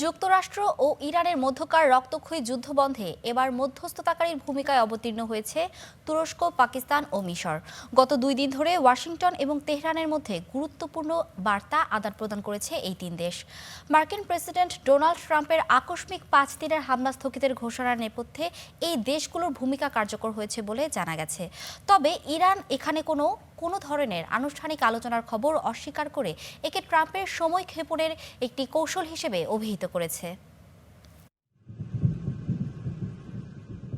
যুক্তরাষ্ট্র ও ইরানের মধ্যকার রক্তক্ষয়ী যুদ্ধ বন্ধে এবার মধ্যস্থতাকারীর ভূমিকায় অবতীর্ণ হয়েছে তুরস্ক, পাকিস্তান ও মিশর। গত 2 দিন ধরে ওয়াশিংটন এবং তেহরানের মধ্যে গুরুত্বপূর্ণ বার্তা আদান-প্রদান করেছে এই 3 দেশ। মার্কিন প্রেসিডেন্ট ডোনাল্ড ট্রাম্পের আকস্মিক 5 দিনের হামলা স্থগিতের ঘোষণার নেপথ্যে এই দেশগুলোর ভূমিকা কার্যকর হয়েছে বলে জানা গেছে। তবে ইরান এখানে কোনো ধরনের আনুষ্ঠানিক আলোচনার খবর অস্বীকার করে একে ট্রাম্পের সময়ক্ষেপণের একটি কৌশল হিসেবে অভিহিত করেছে।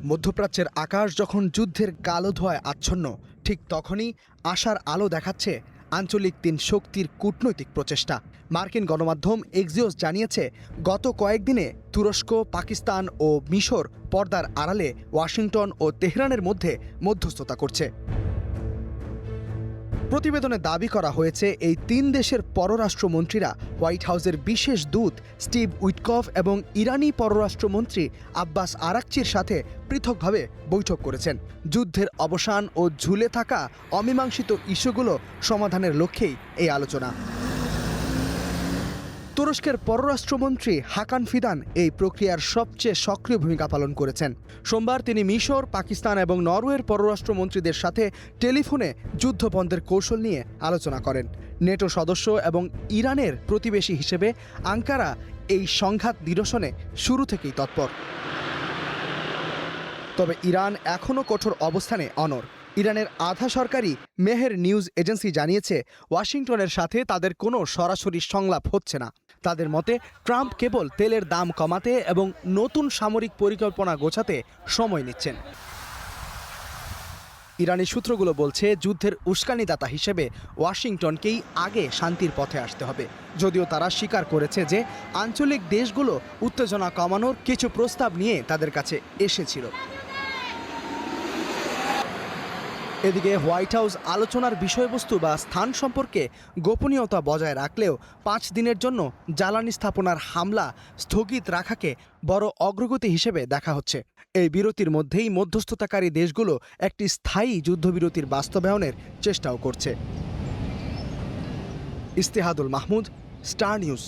মধ্যপ্রাচ্যের আকাশ যখন যুদ্ধের কালো ধোঁয়ায় আচ্ছন্ন, ঠিক তখনই আশার আলো দেখাচ্ছে আঞ্চলিক 3 শক্তির কূটনৈতিক প্রচেষ্টা। মার্কিন গণমাধ্যম এক্সিওস জানিয়েছে, গত কয়েকদিনে তুরস্ক, পাকিস্তান ও মিশর পর্দার আড়ালে ওয়াশিংটন ও তেহরানের মধ্যে মধ্যস্থতা করছে। প্রতিবেদনে দাবি করা হয়েছে, এই 3 দেশের পররাষ্ট্রমন্ত্রীরা হোয়াইট হাউসের বিশেষ দূত স্টিভ উইটকফ এবং ইরানি পররাষ্ট্রমন্ত্রী আব্বাস আরাকচির সাথে পৃথকভাবে বৈঠক করেছেন। যুদ্ধের অবসান ও ঝুলে থাকা অমীমাংসিত ইস্যুগুলো সমাধানের লক্ষ্যেই এই আলোচনা। তুরস্কের পররাষ্ট্রমন্ত্রী হাকান ফিদান এই প্রক্রিয়ার সবচেয়ে সক্রিয় ভূমিকা পালন করেছেন। সোমবার তিনি মিশর, পাকিস্তান এবং নরওয়ের পররাষ্ট্রমন্ত্রীদের সাথে টেলিফোনে যুদ্ধবন্ধের কৌশল নিয়ে আলোচনা করেন। নেটো সদস্য এবং ইরানের প্রতিবেশী হিসেবে আঙ্কারা এই সংঘাত নিরসনে শুরু থেকেই তৎপর। তবে ইরান এখনও কঠোর অবস্থানে অনড়। ইরানের আধা সরকারি মেহের নিউজ এজেন্সি জানিয়েছে, ওয়াশিংটনের সাথে তাদের কোনো সরাসরি সংলাপ হচ্ছে না। তাদের মতে, ট্রাম্প কেবল তেলের দাম কমাতে এবং নতুন সামরিক পরিকল্পনা গোছাতে সময় নিচ্ছেন। ইরানি সূত্রগুলো বলছে, যুদ্ধের উস্কানিদাতা হিসেবে ওয়াশিংটনকেই আগে শান্তির পথে আসতে হবে, যদিও তারা স্বীকার করেছে যে আঞ্চলিক দেশগুলো উত্তেজনা কমানোর কিছু প্রস্তাব নিয়ে তাদের কাছে এসেছিল। এদিকে হোয়াইট হাউস আলোচনার বিষয়বস্তু বা স্থান সম্পর্কে গোপনীয়তা বজায় রাখলেও 5 দিনের জন্য জ্বালানি স্থাপনার হামলা স্থগিত রাখাকে বড় অগ্রগতি হিসেবে দেখা হচ্ছে। এই বিরতির মধ্যেই মধ্যস্থতাকারী দেশগুলো একটি স্থায়ী যুদ্ধবিরতির বাস্তবায়নের চেষ্টাও করছে। ইস্তেহাদুল মাহমুদ, স্টার নিউজ।